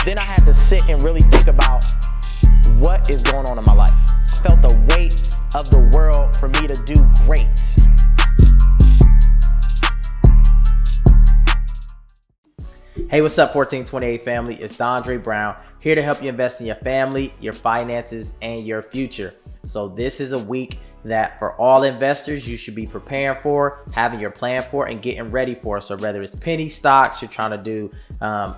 Then I had to sit and really think about what is going on in my life. I felt the weight of the world for me to do great. Hey, what's up, 1428 family? It's Dondre Brown, here to help you invest in your family, your finances, and your future. So this is a week that for all investors, you should be preparing for, having your plan for, and getting ready for. So whether it's penny stocks, you're trying to do,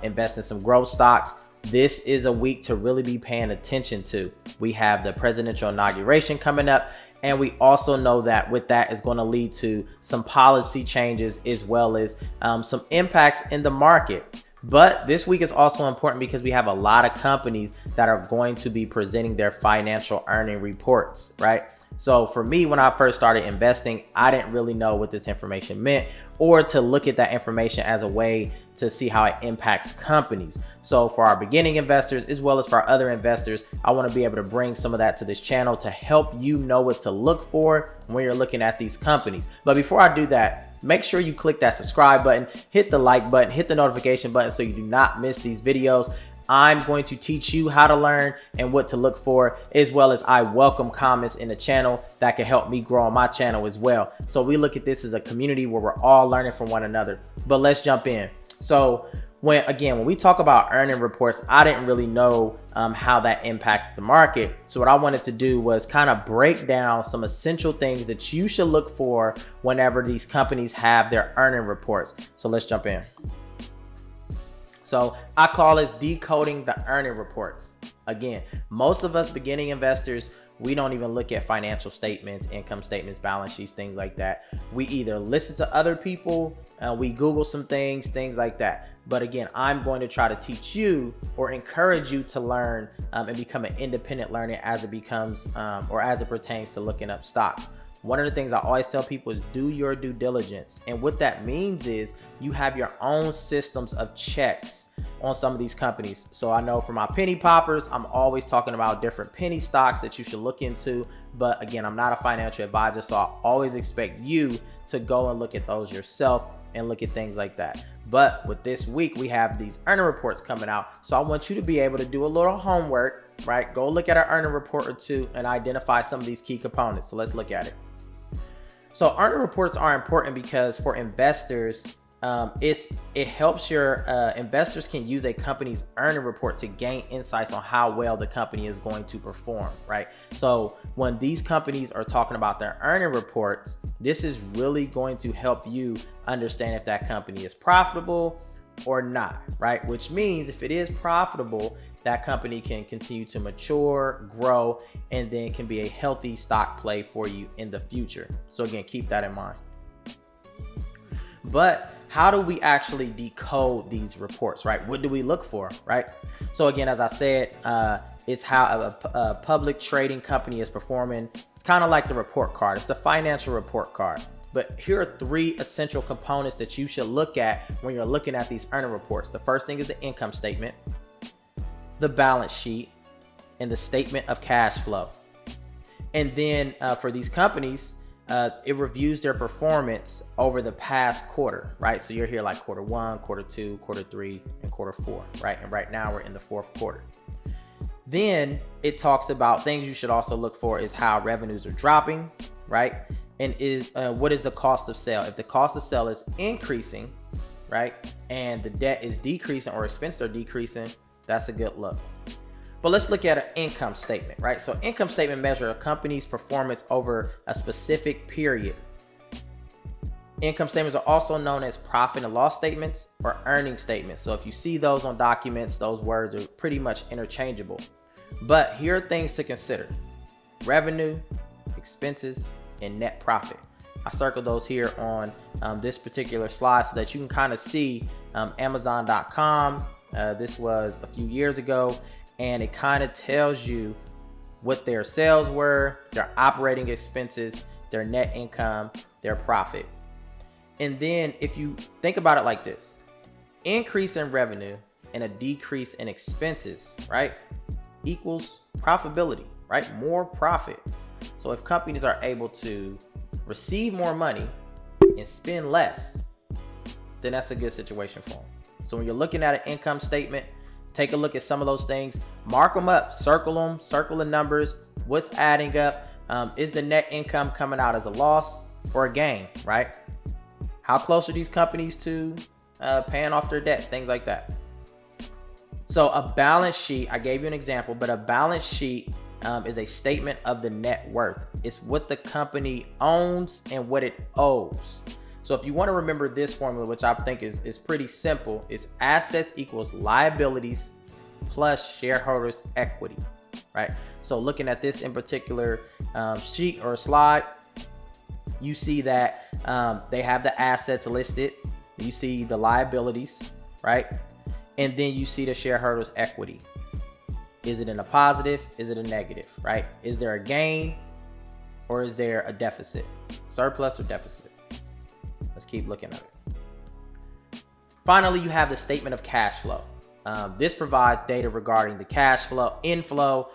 invest in some growth stocks, this is a week to really be paying attention to. We have the presidential inauguration coming up, and we also know that with that is going to lead to some policy changes as well as some impacts in the market. But this week is also important because we have a lot of companies that are going to be presenting their financial earning reports, right? So for me, when I first started investing, I didn't really know what this information meant or to look at that information as a way to see how it impacts companies. So for our beginning investors, as well as for our other investors, I want to be able to bring some of that to this channel to help you know what to look for when you're looking at these companies. But before I do that, make sure you click that subscribe button, hit the like button, hit the notification button so you do not miss these videos. I'm going to teach you how to learn and what to look for, as well as I welcome comments in the channel that can help me grow on my channel as well. So we look at this as a community where we're all learning from one another. But let's jump in. So when we talk about earning reports, I didn't really know how that impacted the market. So what I wanted to do was kind of break down some essential things that you should look for whenever these companies have their earning reports. So let's jump in. So I call this decoding the earning reports. Again, most of us beginning investors, we don't even look at financial statements, income statements, balance sheets, things like that. We either listen to other people, we Google some things like that. But again, I'm going to try to teach you or encourage you to learn and become an independent learner as it becomes or as it pertains to looking up stocks. One of the things I always tell people is do your due diligence. And what that means is you have your own systems of checks on some of these companies. So I know for my penny poppers, I'm always talking about different penny stocks that you should look into. But again, I'm not a financial advisor, so I always expect you to go and look at those yourself and look at things like that. But with this week, we have these earning reports coming out. So I want you to be able to do a little homework, right? Go look at an earning report or two and identify some of these key components. So let's look at it. So earning reports are important because for investors, it helps your investors can use a company's earning report to gain insights on how well the company is going to perform, right? So when these companies are talking about their earning reports, this is really going to help you understand if that company is profitable or not, right? Which means if it is profitable, that company can continue to mature, grow, and then can be a healthy stock play for you in the future. So again, keep that in mind. But how do we actually decode these reports, right? What do we look for, right? So again, as I said, it's how a public trading company is performing. It's kind of like the report card. It's the financial report card. But here are three essential components that you should look at when you're looking at these earning reports. The first thing is the income statement, the balance sheet, and the statement of cash flow. And then for these companies, it reviews their performance over the past quarter, right? So you're here like quarter one, quarter two, quarter three, and quarter four, right? And right now we're in the fourth quarter. Then it talks about things you should also look for is how revenues are dropping, right? And what is the cost of sale? If the cost of sale is increasing, right? And the debt is decreasing or expenses are decreasing, that's a good look. But let's look at an income statement, right? So income statement measure a company's performance over a specific period. Income statements are also known as profit and loss statements or earning statements. So if you see those on documents, those words are pretty much interchangeable. But here are things to consider: revenue, expenses, and net profit. I circled those here on this particular slide so that you can kind of see Amazon.com. This was a few years ago, and it kind of tells you what their sales were, their operating expenses, their net income, their profit. And then if you think about it like this, increase in revenue and a decrease in expenses, right, equals profitability, right? More profit. So if companies are able to receive more money and spend less, then that's a good situation for them. So when you're looking at an income statement, Take a look at some of those things, mark them up, circle the numbers. What's adding up? Is the net income coming out as a loss or a gain, right? How close are these companies to paying off their debt? Things like that. So a balance sheet, I gave you an example, but a balance sheet is a statement of the net worth. It's what the company owns and what it owes. So if you want to remember this formula, which I think is pretty simple, it's assets equals liabilities plus shareholders' equity, right? So looking at this in particular sheet or slide, you see that they have the assets listed. You see the liabilities, right? And then you see the shareholders' equity. Is it in a positive? Is it a negative, right? Is there a gain or is there a deficit? Surplus or deficit? Let's keep looking at it. Finally, you have the statement of cash flow. This provides data regarding the cash flow inflow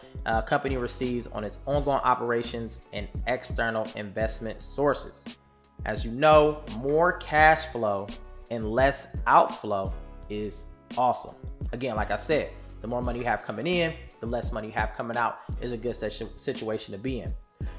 company receives on its ongoing operations and external investment sources. As you know, more cash flow and less outflow is awesome. Again, like I said, the more money you have coming in, the less money you have coming out is a good situation to be in.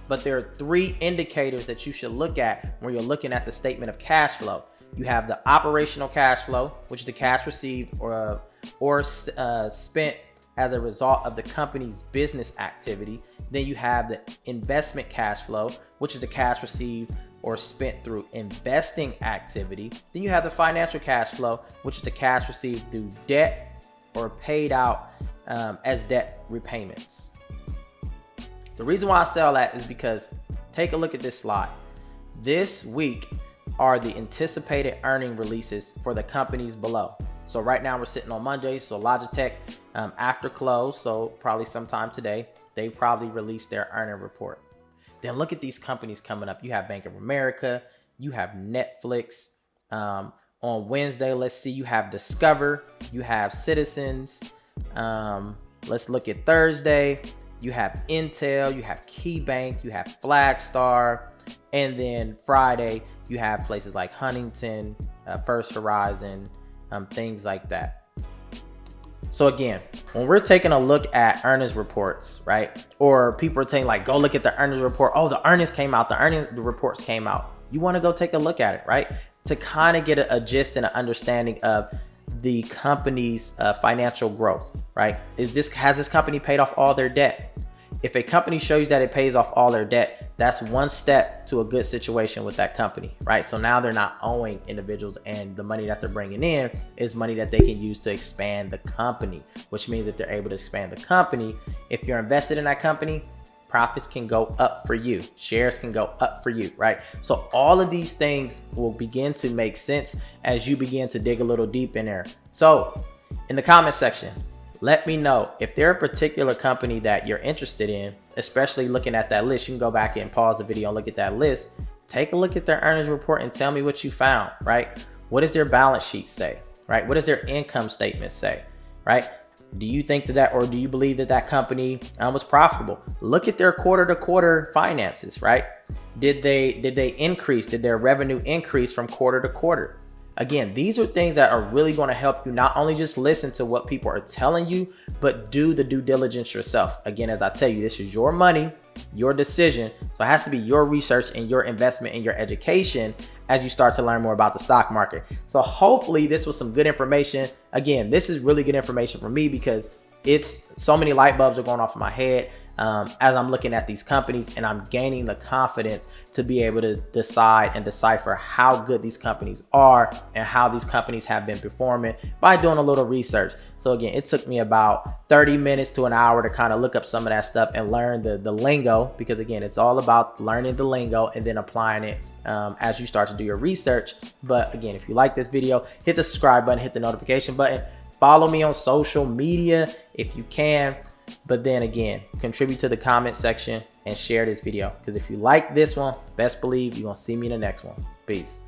But there are 3 indicators that you should look at when you're looking at the statement of cash flow. You have the operational cash flow, which is the cash received or spent as a result of the company's business activity. Then you have the investment cash flow, which is the cash received or spent through investing activity. Then you have the financial cash flow, which is the cash received through debt or paid out as debt repayments. The reason why I say all that is because take a look at this slide. This week are the anticipated earning releases for the companies below. So right now we're sitting on Monday. So Logitech after close, so probably sometime today, they probably released their earning report. Then look at these companies coming up. You have Bank of America, you have Netflix. On Wednesday, let's see, you have Discover, you have Citizens. Let's look at Thursday. You have Intel, you have KeyBank, you have Flagstar, and then Friday you have places like Huntington, First Horizon, things like that. So again, when we're taking a look at earnings reports, right? Or people are saying like, go look at the earnings report. Oh, the earnings came out. The reports came out. You want to go take a look at it, right? To kind of get a gist and an understanding of the company's financial growth, right? Has this company paid off all their debt? If a company shows that it pays off all their debt, that's one step to a good situation with that company, right? So now they're not owing individuals, and the money that they're bringing in is money that they can use to expand the company, which means if they're able to expand the company, if you're invested in that company, profits can go up for you, shares can go up for you, right? So all of these things will begin to make sense as you begin to dig a little deep in there. So in the comment section, let me know if there's a particular company that you're interested in, especially looking at that list. You can go back and pause the video and look at that list. Take a look at their earnings report and tell me what you found, right? What does their balance sheet say, right? What does their income statement say, right? Do you think that, or do you believe that that company was profitable? Look at their quarter-to-quarter finances, right? Did they increase? Did their revenue increase from quarter to quarter? Again, these are things that are really going to help you not only just listen to what people are telling you, but do the due diligence yourself. Again, as I tell you, this is your money, your decision. So it has to be your research and your investment and your education as you start to learn more about the stock market. So hopefully this was some good information. Again, this is really good information for me because it's so many light bulbs are going off in my head as I'm looking at these companies, and I'm gaining the confidence to be able to decide and decipher how good these companies are and how these companies have been performing by doing a little research. So again, it took me about 30 minutes to an hour to kind of look up some of that stuff and learn the lingo, because again, it's all about learning the lingo and then applying it as you start to do your research. But again, if you like this video, hit the subscribe button, hit the notification button, follow me on social media if you can. But then again, contribute to the comment section and share this video, because if you like this one, best believe you're gonna see me in the next one. Peace.